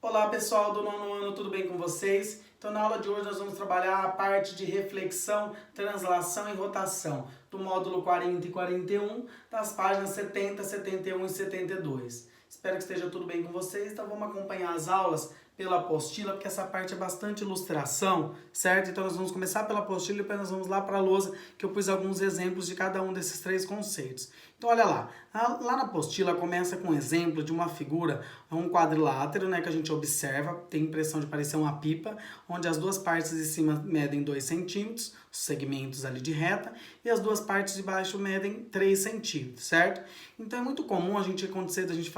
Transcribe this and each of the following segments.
Olá pessoal do nono ano, tudo bem com vocês? Então na aula de hoje nós vamos trabalhar a parte de reflexão, translação e rotação do módulo 40 e 41 das páginas 70, 71 e 72. Espero que esteja tudo bem com vocês, então vamos acompanhar as aulas pela apostila, porque essa parte é bastante ilustração, certo? Então nós vamos começar pela apostila e depois nós vamos lá para a lousa, que eu pus alguns exemplos de cada um desses três conceitos. Então olha lá, lá na apostila começa com um exemplo de uma figura, um quadrilátero, né, que a gente observa, tem a impressão de parecer uma pipa, onde as duas partes de cima medem 2 centímetros, os segmentos ali de reta, e as duas partes de baixo medem 3 centímetros, certo? Então é muito comum a gente acontecer da gente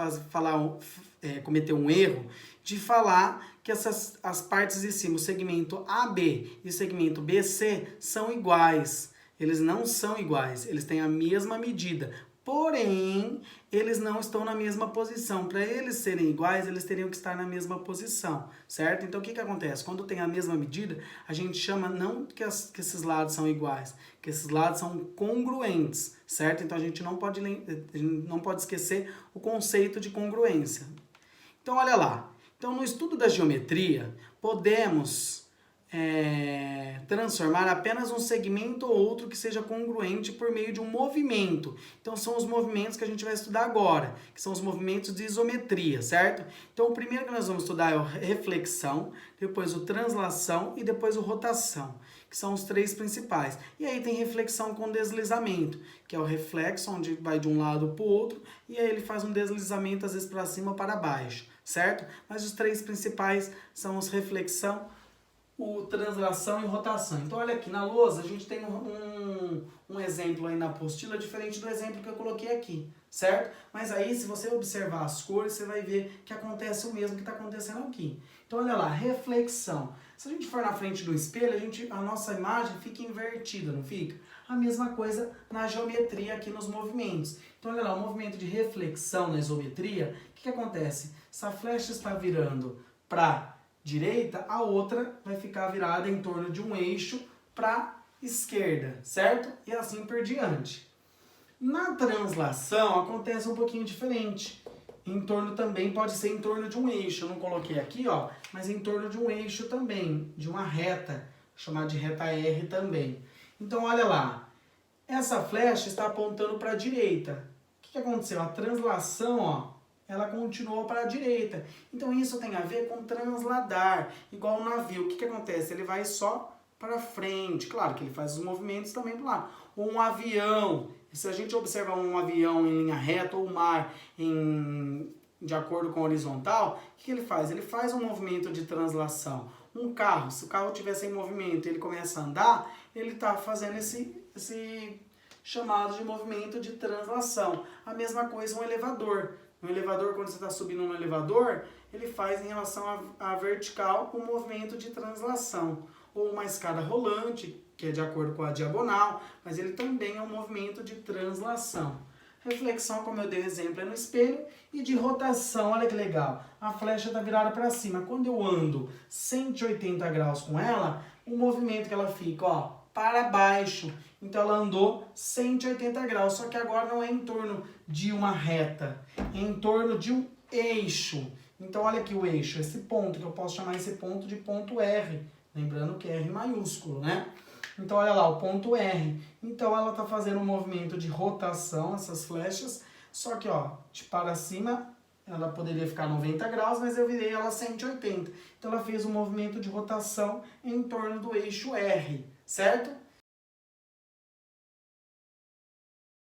cometer um erro de falar que as partes de cima, o segmento AB e o segmento BC, são iguais. Eles não são iguais, eles têm a mesma medida. Porém, eles não estão na mesma posição. Para eles serem iguais, eles teriam que estar na mesma posição, certo? Então, o que acontece? Quando tem a mesma medida, a gente chama não que esses lados são iguais, que esses lados são congruentes, certo? Então, a gente não pode esquecer o conceito de congruência. Então, olha lá. Então, no estudo da geometria, podemos transformar apenas um segmento ou outro que seja congruente por meio de um movimento. Então, são os movimentos que a gente vai estudar agora, que são os movimentos de isometria, certo? Então, o primeiro que nós vamos estudar é a reflexão, depois o translação e depois o rotação, que são os três principais. E aí tem reflexão com deslizamento, que é o reflexo, onde vai de um lado para o outro, e aí ele faz um deslizamento, às vezes para cima ou para baixo, certo? Mas os três principais são os reflexão, o translação e rotação. Então, olha aqui, na lousa a gente tem um exemplo aí na apostila diferente do exemplo que eu coloquei aqui, certo? Mas aí, se você observar as cores, você vai ver que acontece o mesmo que está acontecendo aqui. Então, olha lá, reflexão. Se a gente for na frente do espelho, a nossa imagem fica invertida, não fica? A mesma coisa na geometria aqui nos movimentos. Então, olha lá, o movimento de reflexão na isometria, o que acontece? Se a flecha está virando para direita, a outra vai ficar virada em torno de um eixo para esquerda, certo? E assim por diante. Na translação acontece um pouquinho diferente. Também pode ser em torno de um eixo. Eu não coloquei aqui, ó, mas em torno de um eixo também, de uma reta, chamada de reta R também. Então, olha lá. Essa flecha está apontando para a direita. O que aconteceu? A translação, ó, ela continuou para a direita. Então, isso tem a ver com transladar, igual o navio. O que acontece? Ele vai só para frente. Claro que ele faz os movimentos também para lá. Ou um avião. Se a gente observar um avião em linha reta ou o mar de acordo com a horizontal, o que ele faz? Ele faz um movimento de translação. Um carro, se o carro estiver sem movimento e ele começa a andar, ele está fazendo esse chamado de movimento de translação. A mesma coisa um elevador. No elevador, quando você está subindo no elevador, ele faz em relação à vertical um movimento de translação. Ou uma escada rolante, que é de acordo com a diagonal, mas ele também é um movimento de translação. Reflexão, como eu dei o exemplo, é no espelho. E de rotação, olha que legal. A flecha está virada para cima. Quando eu ando 180 graus com ela, o movimento que ela fica, ó, para baixo. Então ela andou 180 graus, só que agora não é em torno de uma reta, é em torno de um eixo. Então olha aqui o eixo, esse ponto, que eu posso chamar esse ponto de ponto R. Lembrando que é R maiúsculo, né? Então olha lá, o ponto R. Então ela está fazendo um movimento de rotação, essas flechas, só que ó, de para cima ela poderia ficar 90 graus, mas eu virei ela 180. Então ela fez um movimento de rotação em torno do eixo R, certo?